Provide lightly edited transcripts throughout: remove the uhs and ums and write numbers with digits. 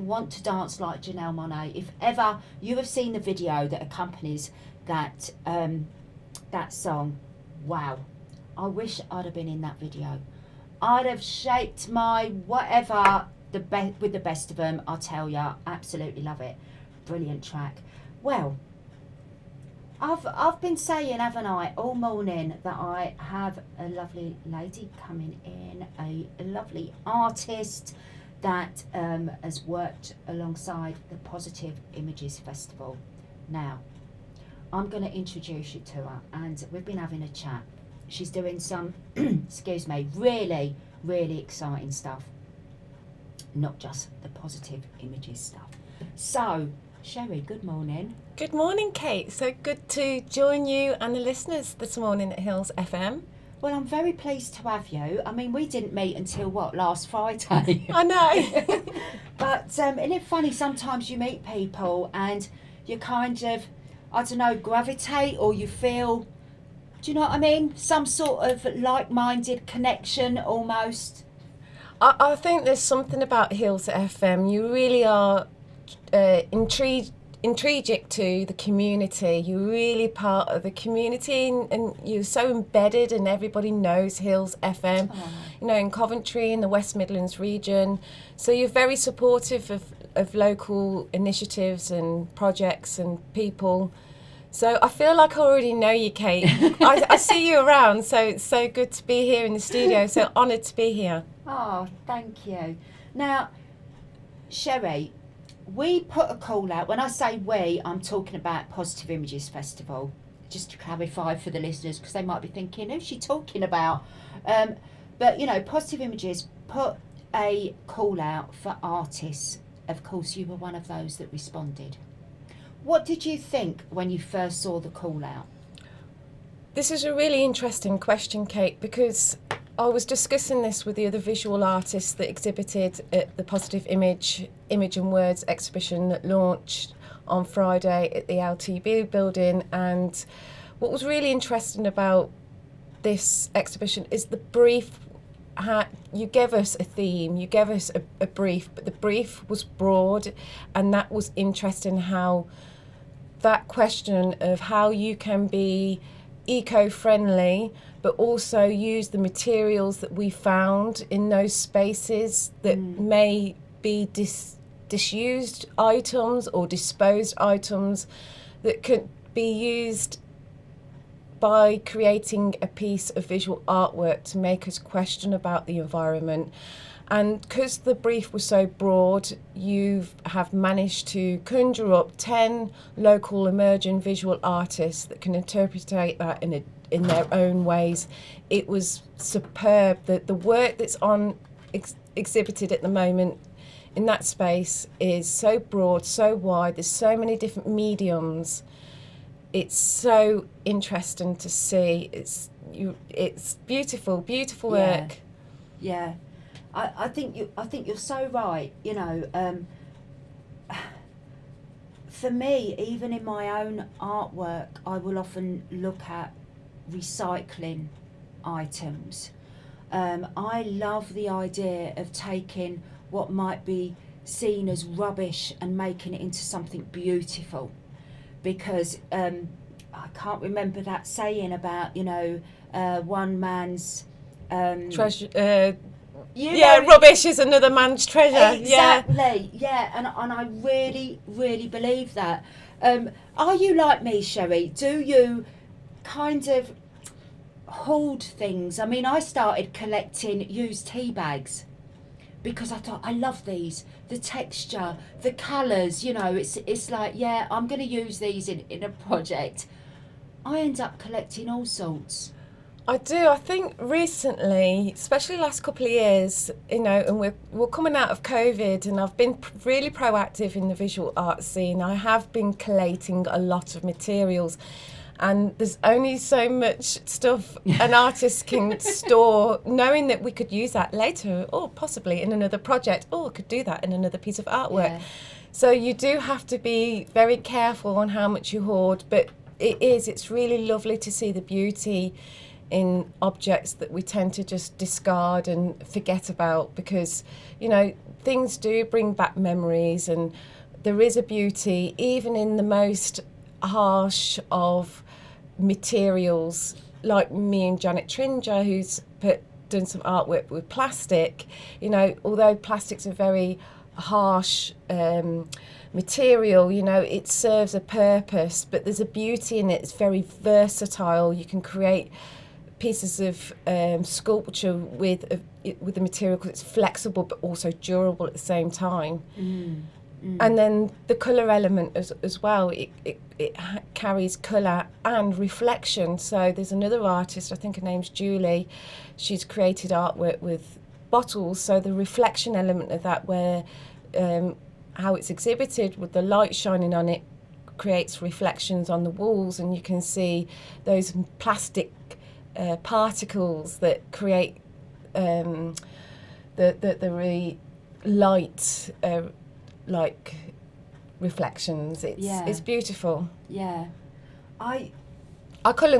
want to dance like Janelle Monáe. If ever you have seen the video that accompanies that that song, wow, I wish I'd have been in that video. I'd have shaped my whatever with the best of them. I'll tell you, absolutely love it. Brilliant track. Well, I've been saying, haven't I, all morning that I have a lovely lady coming in, a lovely artist that has worked alongside the Positive Images Festival. Now, I'm going to introduce you to her, and we've been having a chat. She's doing some, excuse me, really, really exciting stuff. Not just the Positive Images stuff. So, Sherrie, good morning. Good morning, Kate. So good to join you and the listeners this morning at Hillz FM. Well, I'm very pleased to have you. I mean, we didn't meet until, last Friday? I know. But isn't it funny, sometimes you meet people and you kind of, I don't know, gravitate, or you feel, do you know what I mean? Some sort of like-minded connection almost. I think there's something about Hillz FM. You really are intrinsic to the community. You're really part of the community, and you're so embedded, and everybody knows Hillz FM. Oh. You know, in Coventry, in the West Midlands region. So you're very supportive of local initiatives and projects and people. So I feel like I already know you, Kate. I see you around, so it's so good to be here in the studio. So honoured to be here. Oh, thank you. Now, Sherrie, we put a call out. When I say we, I'm talking about Positive Images Festival, just to clarify for the listeners, because they might be thinking, who's she talking about? But, you know, Positive Images put a call out for artists. Of course, you were one of those that responded. What did you think when you first saw the call out? This is a really interesting question, Kate, because I was discussing this with the other visual artists that exhibited at the Positive Image and Words exhibition that launched on Friday at the LTB building. And what was really interesting about this exhibition is the brief. You gave us a theme, you gave us a brief, but the brief was broad, and that was interesting, how that question of how you can be eco-friendly but also use the materials that we found in those spaces that may be disused items or disposed items that could be used by creating a piece of visual artwork to make us question about the environment. And because the brief was so broad, you have managed to conjure up 10 local emerging visual artists that can interpret that in their own ways. It was superb. The work that's on exhibited at the moment in that space is so broad, so wide. There's so many different mediums. It's so interesting to see. It's beautiful, beautiful work. Yeah. I think you're so right. You know, for me, even in my own artwork, I will often look at recycling items. I love the idea of taking what might be seen as rubbish and making it into something beautiful, because I can't remember that saying about, you know, one man's treasure. Rubbish is another man's treasure. Exactly. Yeah. And I really, really believe that. Are you like me, Sherrie? Do you kind of hoard things? I mean, I started collecting used tea bags because I thought, I love these, the texture, the colours, you know, it's like, yeah, I'm going to use these in a project. I end up collecting all sorts. I do. I think recently, especially last couple of years, you know, and we're coming out of COVID, and I've been really proactive in the visual art scene. I have been collating a lot of materials, and there's only so much stuff an artist can store, knowing that we could use that later, or possibly in another project, or could do that in another piece of artwork. Yeah. So you do have to be very careful on how much you hoard, but it's really lovely to see the beauty in objects that we tend to just discard and forget about, because, you know, things do bring back memories, and there is a beauty even in the most harsh of materials, like me and Janet Tringer, who's done some artwork with plastic. You know, although plastic's a very harsh material, you know, it serves a purpose, but there's a beauty in it. It's very versatile. You can create pieces of sculpture with the material because it's flexible but also durable at the same time. And then the colour element as well, it carries colour and reflection. So there's another artist, I think her name's Julie, she's created artwork with bottles, so the reflection element of that, where how it's exhibited with the light shining on it, creates reflections on the walls, and you can see those plastic particles that create the really light like reflections. It's beautiful. Yeah, I call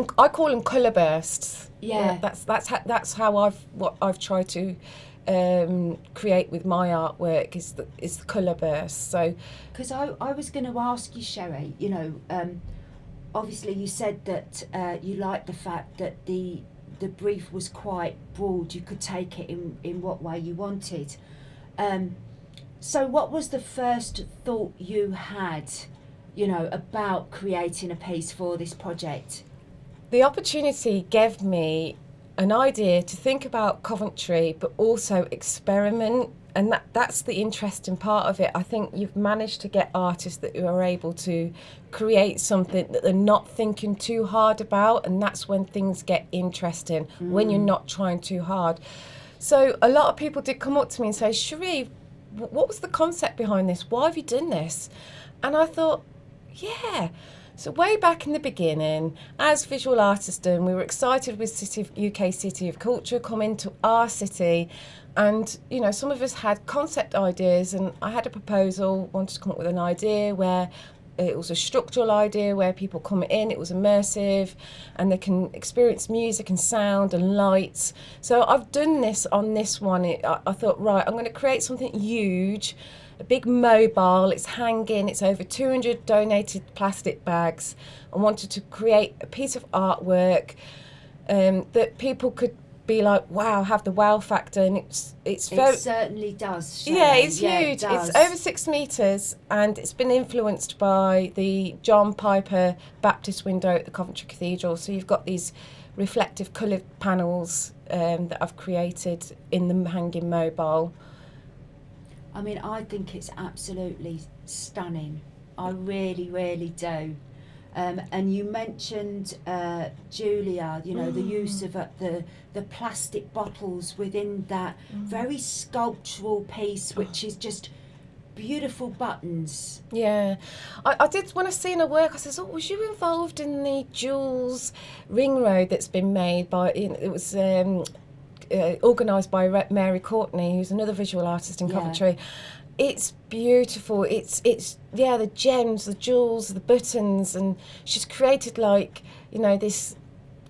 them colour bursts. Yeah, that's how I've tried to create with my artwork is the colour bursts. So, because I was going to ask you, Sherrie, you know, obviously you said that you liked the fact that the brief was quite broad. You could take it in what way you wanted. So what was the first thought you had, you know, about creating a piece for this project? The opportunity gave me an idea to think about Coventry, but also experiment, and that's the interesting part of it. I think you've managed to get artists that are able to create something that they're not thinking too hard about, and that's when things get interesting, when you're not trying too hard. So a lot of people did come up to me and say, Sherrie, what was the concept behind this? Why have you done this? And I thought, yeah. So way back in the beginning, as visual artists, we were excited with UK City of Culture coming to our city, and you know, some of us had concept ideas, and I had a proposal, wanted to come up with an idea where it was a structural idea where people come in, it was immersive, and they can experience music and sound and lights. So I've done this on this one. I thought, right, I'm going to create something huge, a big mobile, it's hanging, it's over 200 donated plastic bags. I wanted to create a piece of artwork that people could be like, wow, have the wow factor, and it certainly does, Sherrie. Yeah, it's huge. It does. It's over 6 metres, and it's been influenced by the John Piper Baptist window at the Coventry Cathedral. So you've got these reflective coloured panels that I've created in the hanging mobile. I mean, I think it's absolutely stunning. I really, really do. And you mentioned, Julia, you know, the use of the plastic bottles within that very sculptural piece, which is just beautiful buttons. Yeah. I did, when I seen her work, I said, oh, was you involved in the Jules ring road that's been made by, it was organised by Mary Courtney, who's another visual artist in Coventry. It's beautiful. It's the gems, the jewels, the buttons, and she's created, like, you know, this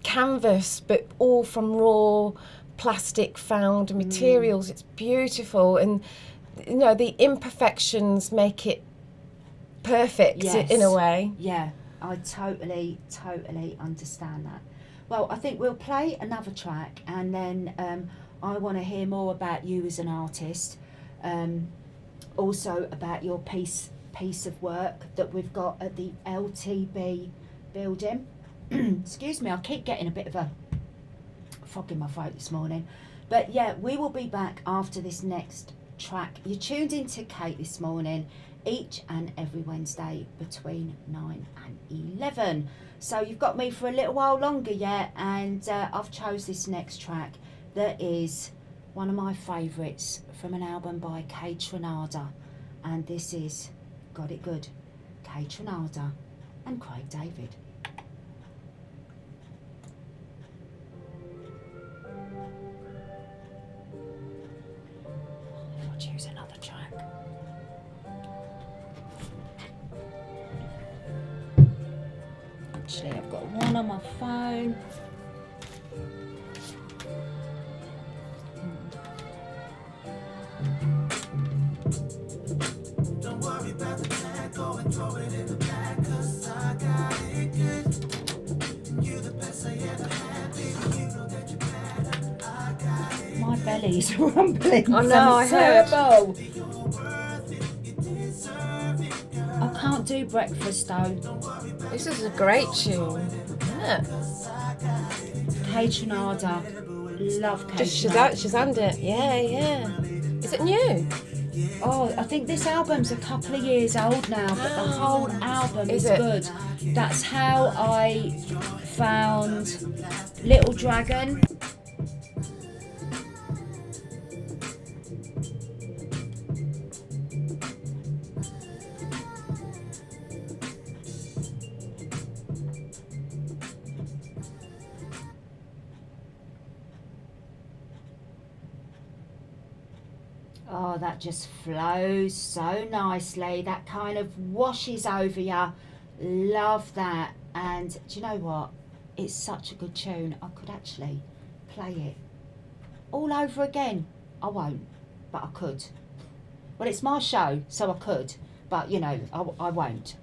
canvas, but all from raw plastic found materials. It's beautiful, and you know, the imperfections make it perfect in a way. Yeah, I totally understand that. Well, I think we'll play another track, and then I want to hear more about you as an artist. Also about your piece of work that we've got at the LTB building. Excuse me, I keep getting a bit of a frog in my throat this morning. But yeah, we will be back after this next track. You're tuned into Kate this morning, each and every Wednesday between 9 and 11. So you've got me for a little while longer yet, and I've chose this next track that is one of my favourites from an album by Kate Trinada, and this is Got It Good, Kate Trinada and Craig David. I'll choose another track. Actually, I've got one on my phone. belly's rumbling. I know, I heard. terrible. I can't do breakfast though. This is a great tune. Yeah. Catronada. Love Just Catronada. Shazammed it. Yeah. Is it new? Oh, I think this album's a couple of years old now, but the whole album is it? good. That's how I found Little Dragon. Oh, that just flows so nicely. That kind of washes over you. Love that. And do you know what? It's such a good tune. I could actually play it all over again. I won't, but I could. Well, it's my show, so I could. But, you know, I won't.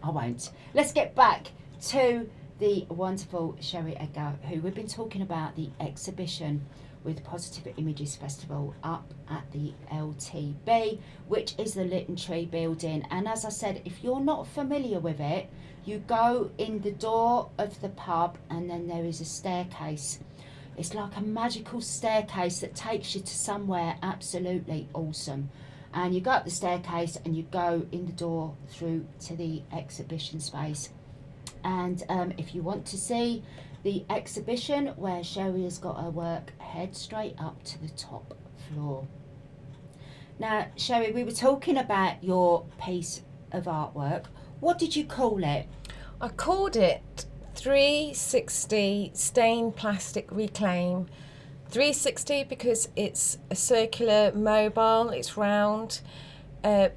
Let's get back to the wonderful Sherrie Edgar, who we've been talking about the exhibition with Positive Images Festival up at the LTB, which is the Lytton Tree building. And as I said, if you're not familiar with it, you go in the door of the pub and then there is a staircase. It's like a magical staircase that takes you to somewhere absolutely awesome. And you go up the staircase and you go in the door through to the exhibition space. And if you want to see the exhibition where Sherrie has got her work, head straight up to the top floor. Now, Sherrie, we were talking about your piece of artwork. What did you call it? I called it 360 Stained Plastic Reclaim. 360 because it's a circular mobile, it's round.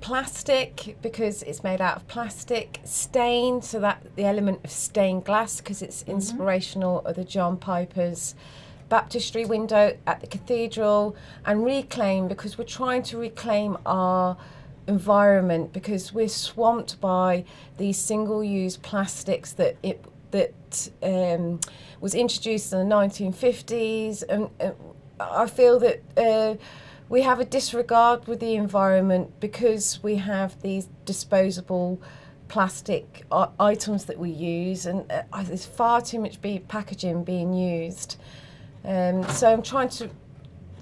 Plastic because it's made out of plastic. Stained, so that the element of stained glass because it's inspirational of the John Piper's baptistry window at the cathedral. And reclaim because we're trying to reclaim our environment because we're swamped by these single-use plastics that was introduced in the 1950s, and I feel that we have a disregard with the environment because we have these disposable plastic items that we use, and there's far too much packaging being used. So I'm trying to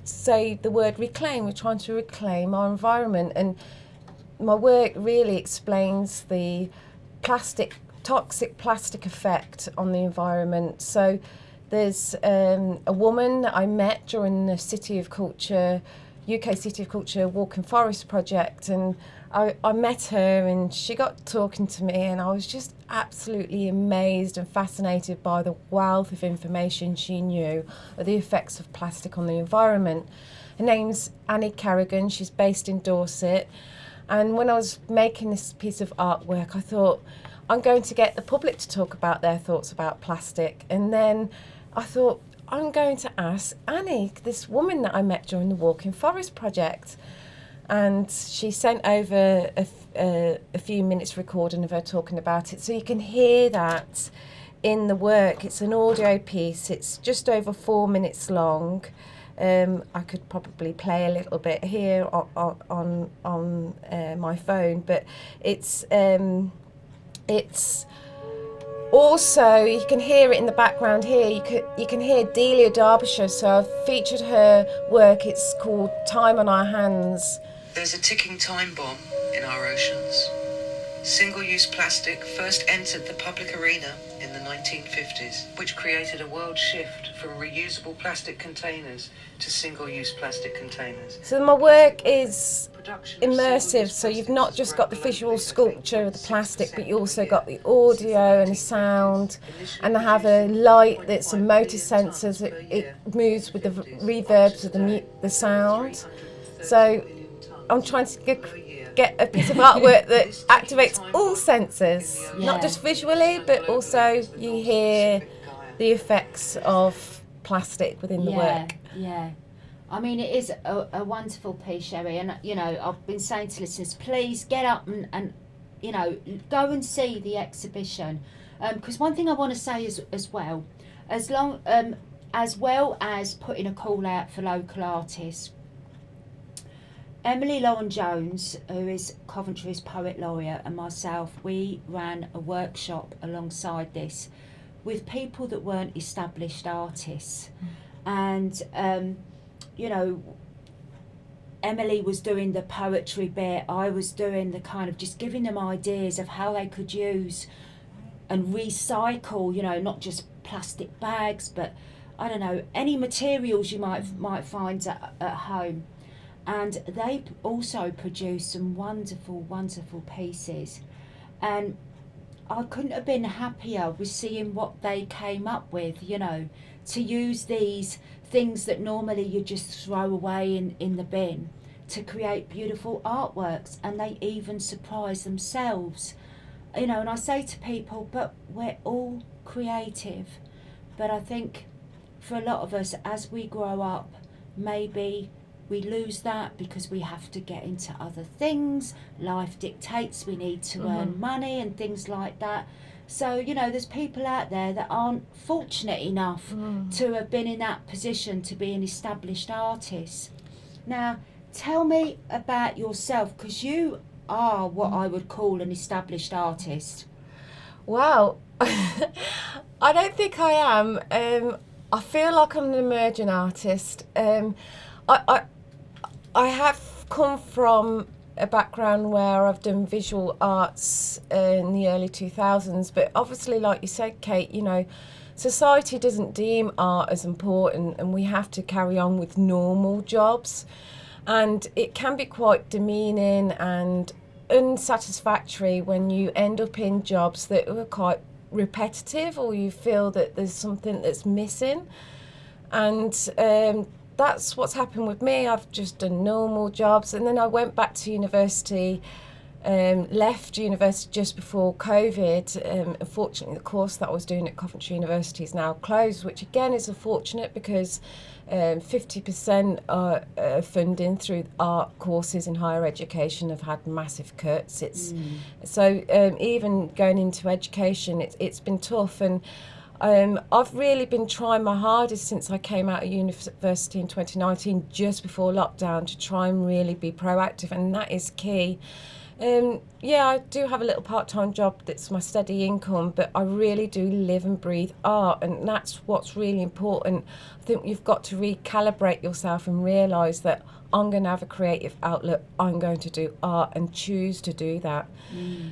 say the word reclaim. We're trying to reclaim our environment, and my work really explains the toxic plastic effect on the environment. So there's a woman that I met during the UK City of Culture Walking Forest project, and I met her and she got talking to me, and I was just absolutely amazed and fascinated by the wealth of information she knew of the effects of plastic on the environment. Her name's Annie Carrigan, she's based in Dorset, and when I was making this piece of artwork I thought I'm going to get the public to talk about their thoughts about plastic, and then I thought I'm going to ask Annie, this woman that I met during the Walking Forest project. And she sent over a few minutes recording of her talking about it. So you can hear that in the work. It's an audio piece. It's just over 4 minutes long. I could probably play a little bit here on my phone, but it's also, you can hear it in the background here. You can hear Delia Derbyshire, so I've featured her work. It's called Time on Our Hands. There's a ticking time bomb in our oceans. Single-use plastic first entered the public arena in the 1950s, which created a world shift from reusable plastic containers to single-use plastic containers. So my work is immersive, so you've not just got the visual sculpture of the plastic, but you also got the audio and the sound, and I have a light that's a motor sensor, so it moves with the reverbs of the sound. So I'm trying to get a piece of artwork that activates all senses, not just visually, but also you hear the effects of plastic within the work. Yeah. I mean, it is a wonderful piece, Sherrie, and you know, I've been saying to listeners, please get up and you know, go and see the exhibition, because one thing I want to say is as well as putting a call out for local artists, Emily Lauren-Jones, who is Coventry's Poet Laureate, and myself, we ran a workshop alongside this with people that weren't established artists. And, you know, Emily was doing the poetry bit, I was doing the kind of just giving them ideas of how they could use and recycle, you know, not just plastic bags, but I don't know, any materials you might find at home. And they also produced some wonderful pieces. And I couldn't have been happier with seeing what they came up with, you know, to use these things that normally you just throw away in the bin to create beautiful artworks. And they even surprise themselves, you know. And I say to people, but we're all creative. But I think for a lot of us, as we grow up, maybe we lose that because we have to get into other things. Life dictates we need to earn money and things like that. So, you know, there's people out there that aren't fortunate enough to have been in that position to be an established artist. Now, tell me about yourself, because you are what I would call an established artist. Wow. I don't think I am. I feel like I'm an emerging artist. I have come from a background where I've done visual arts in the early 2000s, but obviously, like you said, Kate, you know, society doesn't deem art as important, and we have to carry on with normal jobs, and it can be quite demeaning and unsatisfactory when you end up in jobs that are quite repetitive, or you feel that there's something that's missing. And that's what's happened with me. I've just done normal jobs, and then I went back to university, left university just before COVID. Unfortunately, the course that I was doing at Coventry University is now closed, which again is unfortunate because 50% funding through art courses in higher education have had massive cuts. So even going into education, it's been tough. And I've really been trying my hardest since I came out of university in 2019, just before lockdown, to try and really be proactive, and that is key. Yeah, I do have a little part-time job that's my steady income, but I really do live and breathe art, and that's what's really important. I think you've got to recalibrate yourself and realise that I'm going to have a creative outlet, I'm going to do art and choose to do that.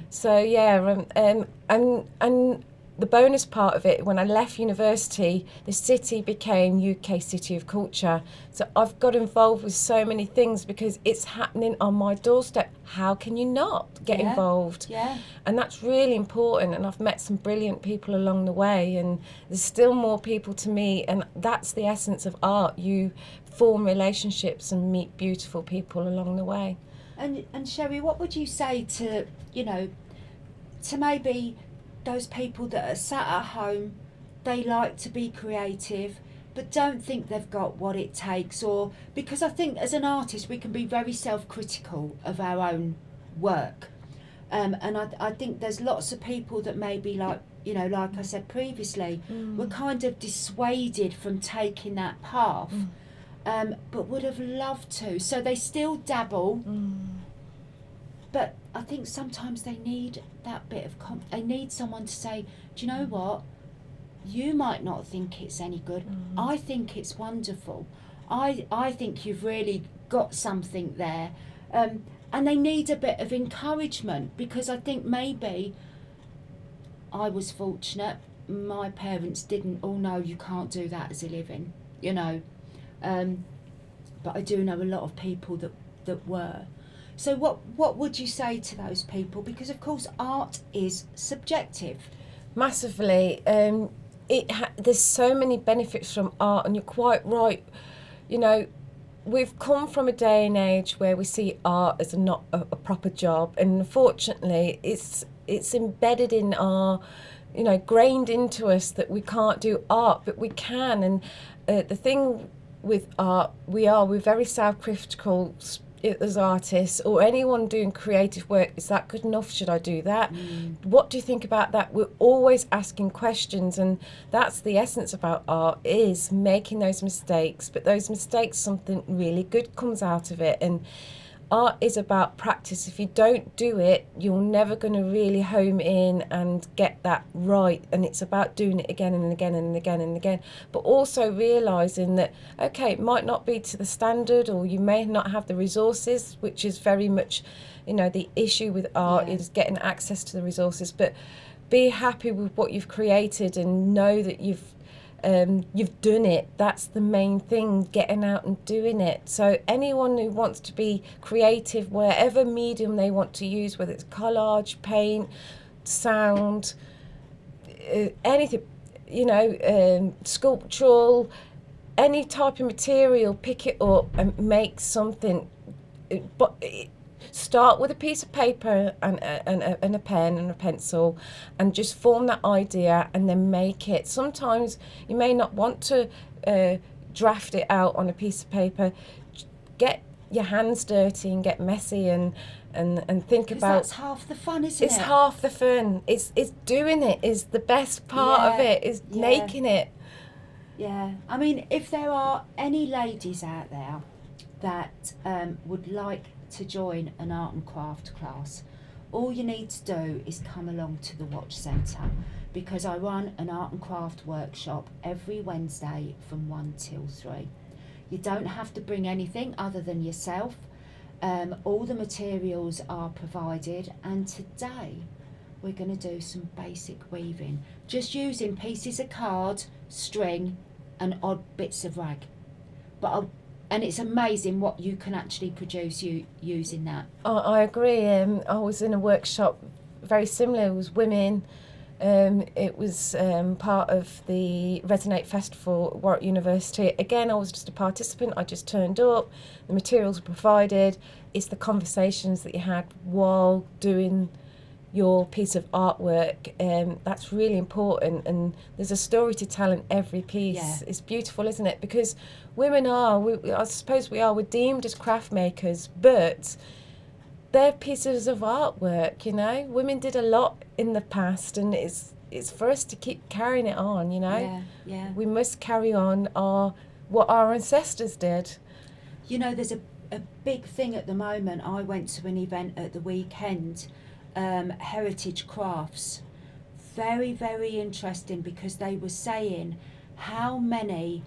So yeah, and the bonus part of it, when I left university, the city became UK City of Culture. So I've got involved with so many things because it's happening on my doorstep. How can you not get involved? Yeah. And that's really important. And I've met some brilliant people along the way, and there's still more people to meet. And that's the essence of art. You form relationships and meet beautiful people along the way. And Sherrie, what would you say to, you know, to maybe those people that are sat at home, they like to be creative but don't think they've got what it takes? Or because I think as an artist we can be very self-critical of our own work, and I think there's lots of people that maybe, like, you know, like I said previously, were kind of dissuaded from taking that path, but would have loved to, so they still dabble. But I think sometimes they need that bit of they need someone to say, do you know what? You might not think it's any good. I think it's wonderful. I think you've really got something there. And they need a bit of encouragement, because I think maybe I was fortunate. My parents didn't all know you can't do that as a living, you know. But I do know a lot of people that were. So what would you say to those people? Because of course art is subjective. Massively. There's so many benefits from art, and you're quite right. You know, we've come from a day and age where we see art as not a proper job, and unfortunately it's embedded in our, you know, grained into us that we can't do art, but we can. And the thing with art, we're very self-critical as artists, or anyone doing creative work. Is that good enough? Should I do that? What do you think about that? We're always asking questions, and that's the essence about art, is making those mistakes, but those mistakes, something really good comes out of it. And art is about practice. If you don't do it, you're never going to really home in and get that right. And it's about doing it again and again and again and again. But also realising that, okay, it might not be to the standard, or you may not have the resources, which is very much, you know, the issue with art is getting access to the resources. But be happy with what you've created and know that you've done it. That's the main thing, getting out and doing it. So anyone who wants to be creative, whatever medium they want to use, whether it's collage, paint, sound, anything, you know, sculptural, any type of material, pick it up and make something. But start with a piece of paper and a pen and a pencil, and just form that idea and then make it. Sometimes you may not want to draft it out on a piece of paper. Get your hands dirty and get messy and think about. That's half the fun, isn't it? It's half the fun. It's doing it is the best part of it, is making it. Yeah, I mean, if there are any ladies out there that would like to join an art and craft class, all you need to do is come along to the Watch Centre, because I run an art and craft workshop every Wednesday from 1 till 3. You don't have to bring anything other than yourself. All the materials are provided, and today we're going to do some basic weaving, just using pieces of card, string and odd bits of rag. And it's amazing what you can actually produce using that. I agree. I was in a workshop very similar. It was women. It was part of the Resonate Festival at Warwick University. Again, I was just a participant. I just turned up. The materials were provided. It's the conversations that you had while doing your piece of artwork. That's really important, and there's a story to tell in every piece. Yeah. It's beautiful, isn't it? Because women I suppose we're deemed as craft makers, but they're pieces of artwork, you know. Women did a lot in the past, and it's for us to keep carrying it on, you know. Yeah. We must carry on what our ancestors did. You know, there's a big thing at the moment. I went to an event at the weekend, Heritage Crafts. Very, very interesting, because they were saying how many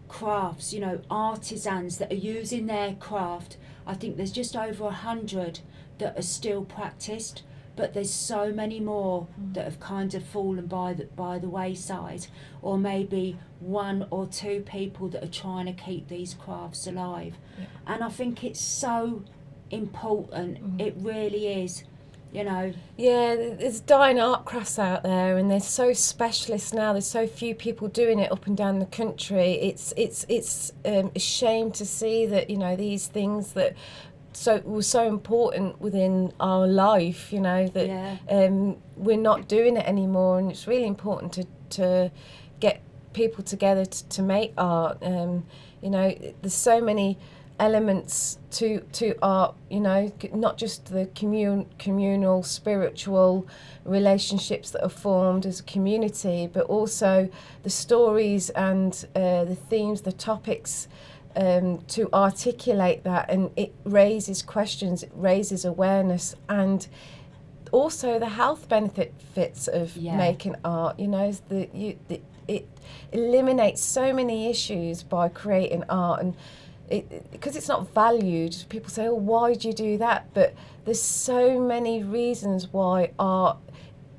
crafts, you know, artisans that are using their craft. I think there's just over 100 that are still practiced, but there's so many more that have kind of fallen by the wayside, or maybe 1 or 2 people that are trying to keep these crafts alive. And I think it's so important. It really is. You know. Yeah, there's dying art crafts out there, and they're so specialist now. There's so few people doing it up and down the country. It's a shame to see that, you know, these things that were so important within our life, you know, that we're not doing it anymore. And it's really important to get people together to make art. You know, there's so many elements to art, you know, not just the communal spiritual relationships that are formed as a community, but also the stories and the themes, the topics, to articulate that. And it raises questions, it raises awareness, and also the health benefits of making art. You know, it eliminates so many issues by creating art. And because it's not valued, people say, oh, why do you do that? But there's so many reasons why art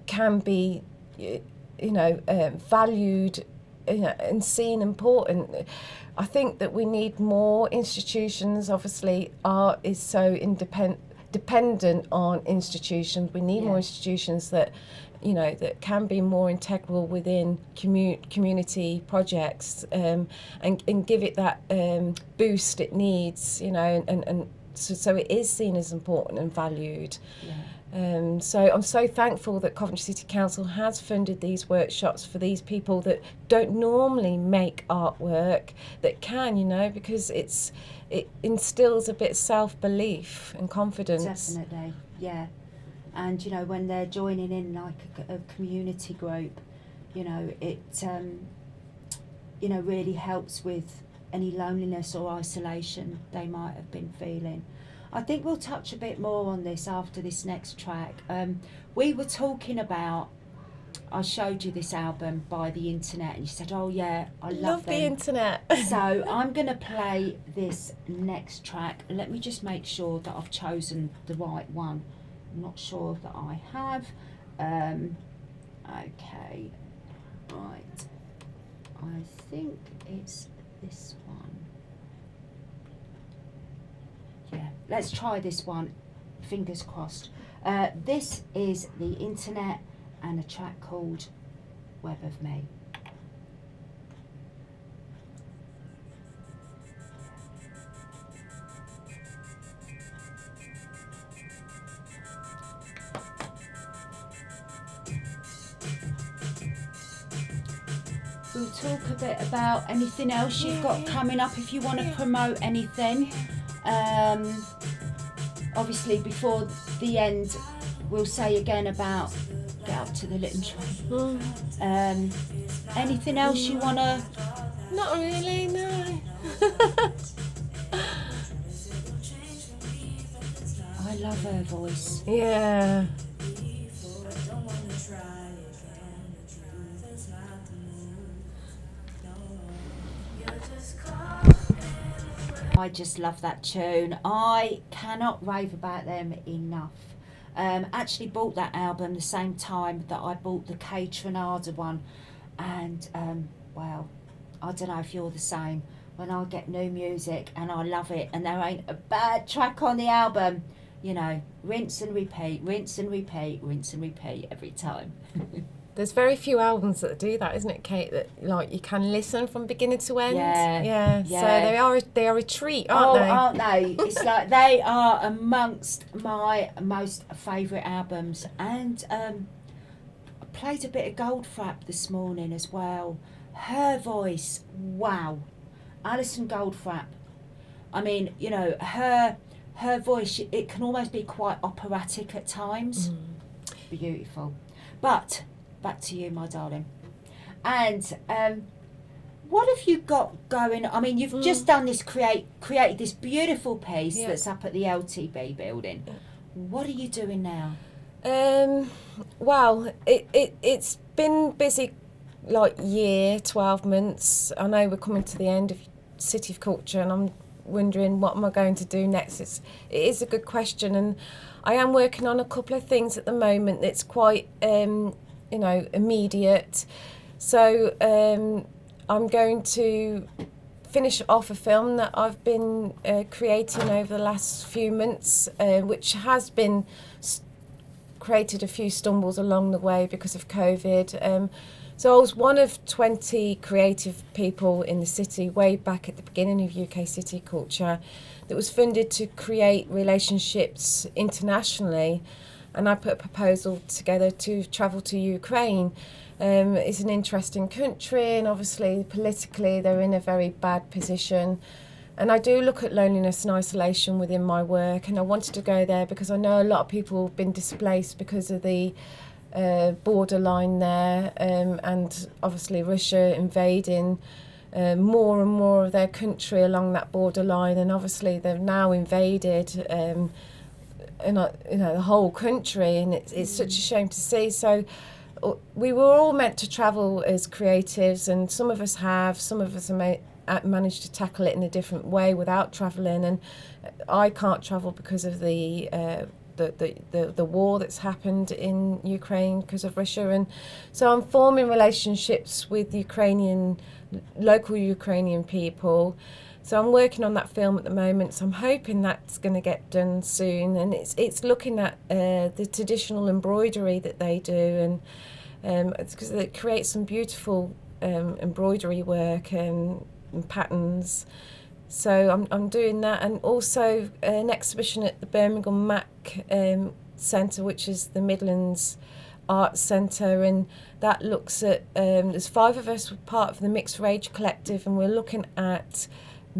can be, you know, valued, you know, and seen important. I think that we need more institutions. Obviously, art is so dependent on institutions. We need more institutions that, you know, that can be more integral within community projects, and give it that boost it needs, you know, and so it is seen as important and valued. So I'm so thankful that Coventry City Council has funded these workshops for these people that don't normally make artwork, that can, you know, because it instills a bit of self-belief and confidence. Definitely, yeah. And, you know, when they're joining in like a community group, you know, it, you know, really helps with any loneliness or isolation they might have been feeling. I think we'll touch a bit more on this after this next track. We were talking about, I showed you this album by the internet, and you said, oh yeah, I love the internet. So I'm going to play this next track. Let me just make sure that I've chosen the right one. I'm not sure that I have. Okay, right. I think it's this one. Yeah, let's try this one. Fingers crossed. This is the internet and a track called Web of Me. We'll talk a bit about anything else you've got coming up if you want to promote anything. Obviously before the end we'll say again about get up to the little train. Anything else you want to? Not really, no. I love her voice. Yeah. I just love that tune. I cannot rave about them enough. Actually bought that album the same time that I bought the Kate Renada one, and well, I don't know if you're the same. When I get new music and I love it and there ain't a bad track on the album, you know, rinse and repeat, rinse and repeat, rinse and repeat every time. There's very few albums that do that, isn't it, Kate? That like you can listen from beginning to end. Yeah. So they are a treat, aren't they? Aren't they? It's like they are amongst my most favourite albums. And I played a bit of Goldfrapp this morning as well. Her voice, wow. Alison Goldfrapp. I mean, you know, her voice, it can almost be quite operatic at times. Beautiful. But back to you, my darling. And what have you got going? I mean, you've just done this, created this beautiful piece that's up at the LTB building. What are you doing now? Well, it's been busy, like 12 months. I know we're coming to the end of City of Culture, and I'm wondering what am I going to do next. It is a good question, and I am working on a couple of things at the moment that's quite immediate. So I'm going to finish off a film that I've been creating over the last few months, which has been created a few stumbles along the way because of COVID. So I was one of 20 creative people in the city way back at the beginning of UK City Culture that was funded to create relationships internationally, and I put a proposal together to travel to Ukraine. It's an interesting country, and obviously politically they're in a very bad position. And I do look at loneliness and isolation within my work, and I wanted to go there because I know a lot of people have been displaced because of the borderline there, and obviously Russia invading more and more of their country along that borderline, and obviously they've now invaded the whole country, and it's such a shame to see. So we were all meant to travel as creatives, and some of us have, some of us managed to tackle it in a different way without travelling, and I can't travel because of the war that's happened in Ukraine because of Russia. And so I'm forming relationships with local Ukrainian people. So I'm working on that film at the moment, so I'm hoping that's going to get done soon. And it's looking at the traditional embroidery that they do, and it's because they create some beautiful embroidery work and patterns. So I'm doing that, and also an exhibition at the Birmingham Mac Centre, which is the Midlands Arts Centre, and that looks at, there's 5 of us, part of the Mixed Rage Collective, and we're looking at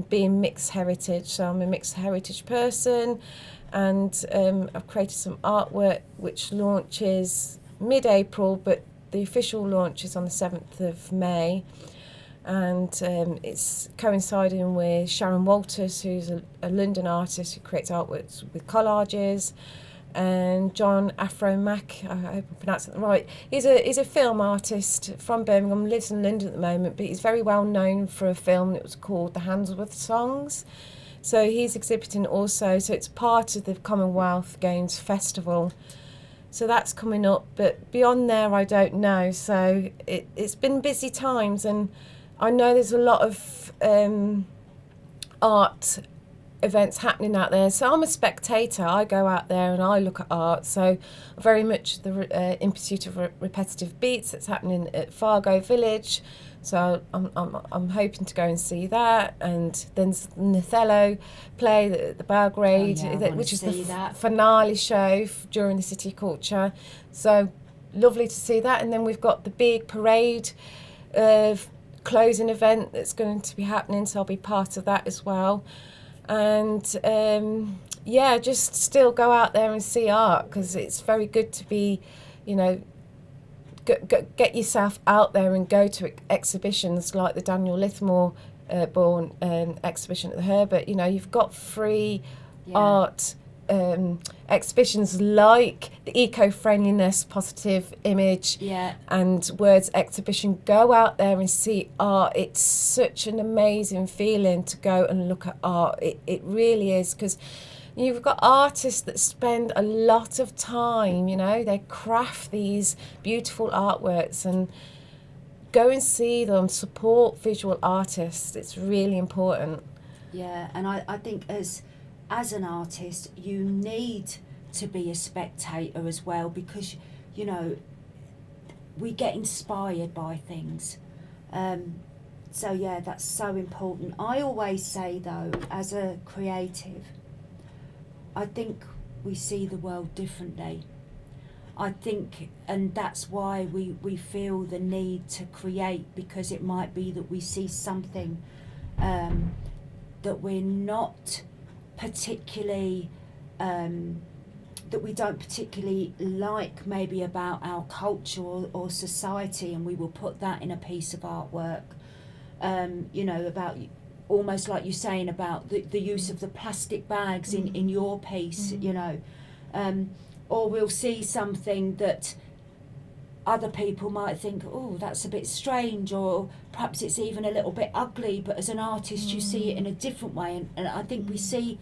being mixed heritage. So I'm a mixed heritage person, and I've created some artwork which launches mid-April, but the official launch is on the 7th of May. and it's coinciding with Sharon Walters, who's a London artist who creates artworks with collages, and John Afro-Mac, I hope I pronounced it right. He's a film artist from Birmingham, lives in London at the moment, but he's very well known for a film that was called The Handsworth Songs. So he's exhibiting also, so it's part of the Commonwealth Games Festival. So that's coming up, but beyond there I don't know. So it's been busy times, and I know there's a lot of art events happening out there. So I'm a spectator. I go out there and I look at art. So very much In Pursuit of Repetitive Beats that's happening at Fargo Village. So I'm hoping to go and see that. And then the Othello play, the Belgrade, which is the finale show during the City Culture. So lovely to see that. And then we've got the big parade closing event that's going to be happening. So I'll be part of that as well. And just still go out there and see art, because it's very good to be, get yourself out there and go to exhibitions like the Daniel Lithmore born exhibition at the Herbert. You've got free art exhibitions like the Eco-Friendliness, Positive Image and Words exhibition. Go out there and see art. It's such an amazing feeling to go and look at art. It really is, because you've got artists that spend a lot of time, they craft these beautiful artworks, and go and see them, support visual artists. It's really important. Yeah, and I think as an artist, you need to be a spectator as well, because, we get inspired by things. So that's so important. I always say, though, as a creative, I think we see the world differently. I think, and that's why we feel the need to create, because it might be that we see something that we're not particularly, that we don't particularly like maybe about our culture or society, and we will put that in a piece of artwork. About almost like you're saying about the use of the plastic bags in your piece, or we'll see something that other people might think, oh, that's a bit strange, or perhaps it's even a little bit ugly, but as an artist you see it in a different way, and I think we see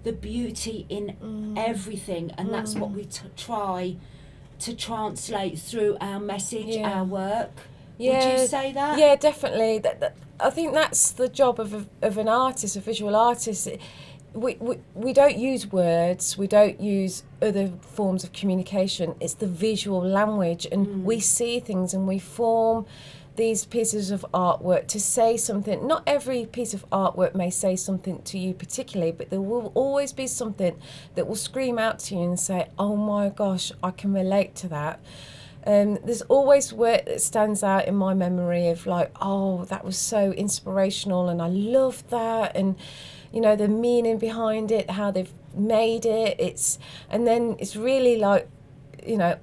the beauty in everything, and that's what we try to translate through our message, our work. Would you say that? Yeah, definitely. I think that's the job of an artist, a visual artist. We don't use words, we don't use other forms of communication. It's the visual language, and we see things and we form these pieces of artwork to say something. Not every piece of artwork may say something to you particularly, but there will always be something that will scream out to you and say, oh my gosh, I can relate to that. There's always work that stands out in my memory of like, oh, that was so inspirational and I loved that, and the meaning behind it, how they've made it. And then it's really like,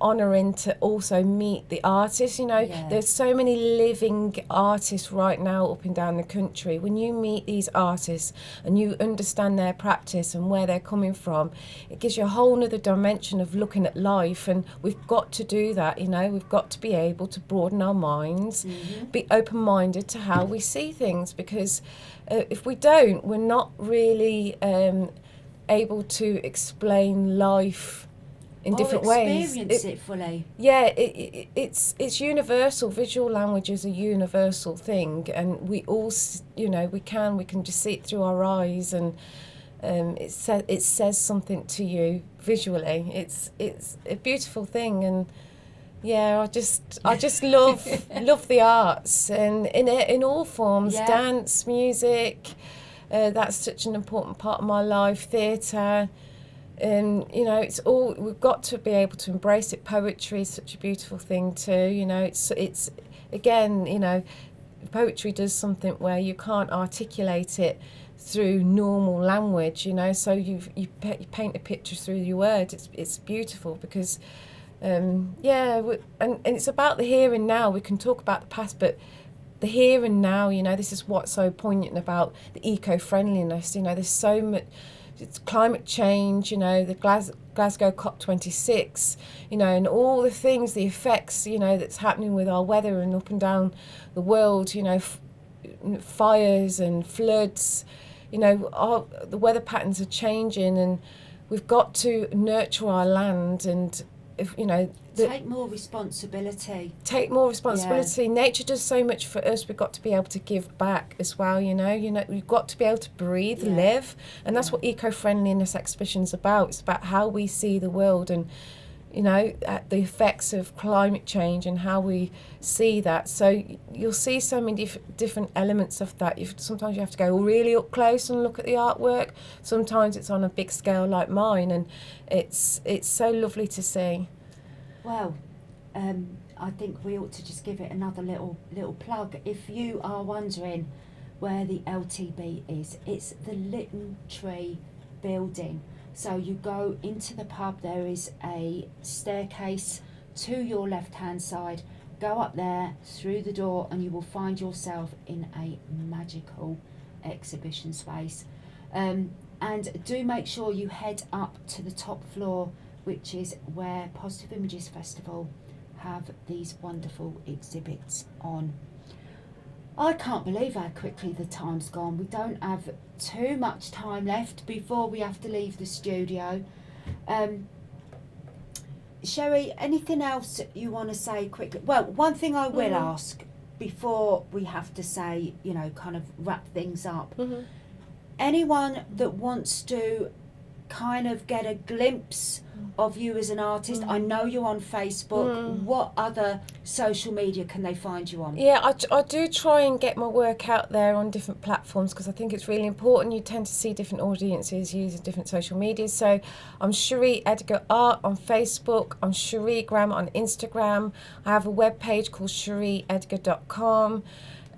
honouring to also meet the artists. There's so many living artists right now up and down the country. When you meet these artists and you understand their practice and where they're coming from, it gives you a whole nother dimension of looking at life, and we've got to do that. We've got to be able to broaden our minds, be open-minded to how we see things, because if we don't, we're not really able to explain life in different ways. Experience it fully. Yeah, it's universal. Visual language is a universal thing, and we all, we can just see it through our eyes, and it says something to you visually. It's a beautiful thing, and I just love the arts, and in all forms, dance, music. That's such an important part of my life. Theatre. It's all, we've got to be able to embrace it. Poetry is such a beautiful thing too. It's again, poetry does something where you can't articulate it through normal language. So you paint a picture through your words. It's beautiful because and it's about the here and now. We can talk about the past, but the here and now. You know, this is what's so poignant about the eco-friendliness. You know, there's so much. It's climate change, you know, the Glasgow COP26, you know, and all the things, the effects, you know, that's happening with our weather and up and down the world, you know, fires and floods, you know, the weather patterns are changing, and we've got to nurture our land and, if, you know, take more responsibility. Yeah. Nature does so much for us. We've got to be able to give back as well. You know, we've got to be able to breathe, live, and that's what eco-friendliness exhibition's about. It's about how we see the world, and you know, the effects of climate change and how we see that. So you'll see so many different elements of that. Sometimes you have to go really up close and look at the artwork. Sometimes it's on a big scale like mine, and it's so lovely to see. Well, I think we ought to just give it another little plug. If you are wondering where the LTB is, it's the Lytton Tree building. So you go into the pub, there is a staircase to your left-hand side. Go up there through the door and you will find yourself in a magical exhibition space. And do make sure you head up to the top floor, which is where Positive Images Festival have these wonderful exhibits on. I can't believe how quickly the time's gone. We don't have too much time left before we have to leave the studio. Sherrie, anything else you want to say quickly? Well, one thing I will ask before we have to say, you know, kind of wrap things up. Anyone that wants to kind of get a glimpse of you as an artist, I know you're on Facebook. What other social media can they find you on? Yeah, I do try and get my work out there on different platforms, because I think it's really important. You tend to see different audiences using different social medias. So I'm Sherrie Edgar Art on Facebook. I'm Sherrie Graham on Instagram. I have a webpage called sherrieedgar.com.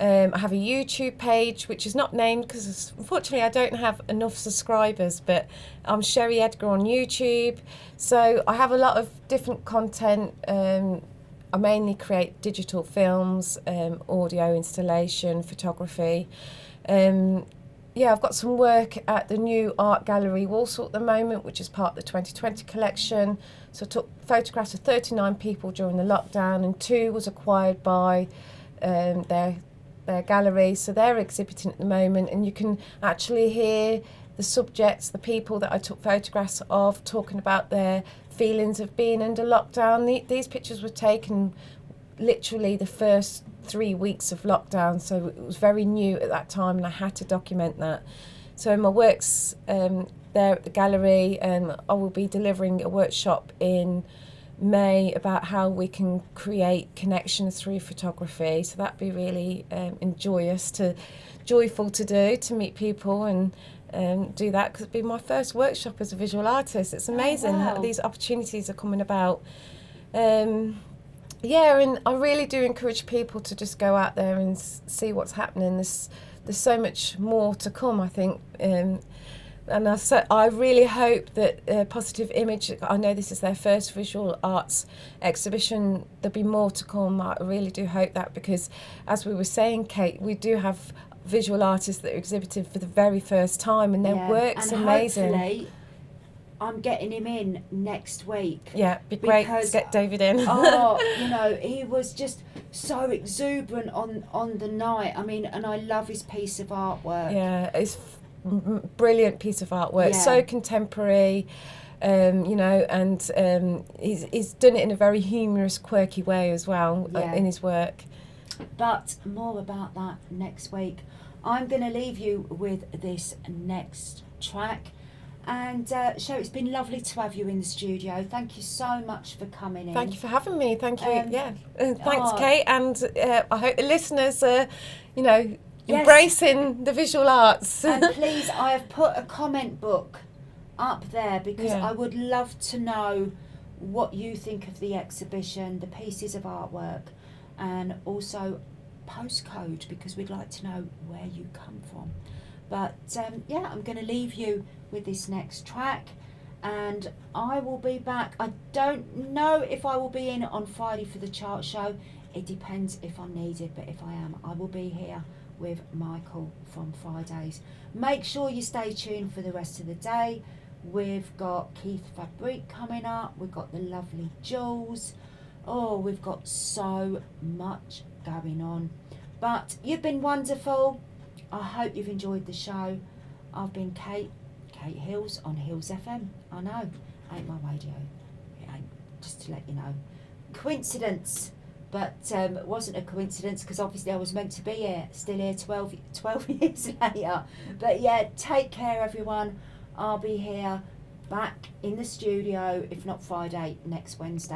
I have a YouTube page which is not named because unfortunately I don't have enough subscribers, but I'm Sherrie Edgar on YouTube. So I have a lot of different content. I mainly create digital films, audio installation, photography. Yeah, I've got some work at the new art gallery Walsall at the moment, which is part of the 2020 collection. So I took photographs of 39 people during the lockdown, and 2 was acquired by their gallery, so they're exhibiting at the moment, and you can actually hear the subjects, the people that I took photographs of, talking about their feelings of being under lockdown. These pictures were taken literally the first 3 weeks of lockdown, so it was very new at that time, and I had to document that. So my work's there at the gallery, and I will be delivering a workshop in May about how we can create connections through photography. So that'd be really joyful to do, to meet people and do that, because it'd be my first workshop as a visual artist. It's amazing how these opportunities are coming about. Yeah, and I really do encourage people to just go out there and see what's happening. There's so much more to come, I think. And I really hope that Positive Image, I know this is their first visual arts exhibition, there'll be more to come. I really do hope that, because as we were saying, Kate, we do have visual artists that are exhibiting for the very first time, and their work's amazing. Hopefully I'm getting him in next week. Yeah, it'd be great to get David in. You know, he was just so exuberant on the night. I mean, and I love his piece of artwork. Yeah, it's brilliant piece of artwork, so contemporary, you know, and he's done it in a very humorous, quirky way as well in his work. But more about that next week. I'm going to leave you with this next track. And Sherrie, it's been lovely to have you in the studio. Thank you so much for coming in. Thank you for having me. Thank you. Thanks, Kate. And I hope the listeners are, you know, embracing the visual arts. And please, I have put a comment book up there, because I would love to know what you think of the exhibition, the pieces of artwork, and also postcode, because we'd like to know where you come from. But I'm going to leave you with this next track, and I will be back. I don't know if I will be in on Friday for the chart show. It depends if I'm needed, but if I am, I will be here with Michael from Fridays. Make sure you stay tuned for the rest of the day. We've got Keith Fabric coming up. We've got the lovely Jules. Oh, we've got so much going on. But you've been wonderful. I hope you've enjoyed the show. I've been Kate Hillz on Hillz FM. I know, ain't my radio. It ain't, just to let you know. Coincidence, but it wasn't a coincidence because obviously I was meant to be here, still here 12 years later. But yeah, take care everyone. I'll be here back in the studio, if not Friday, next Wednesday.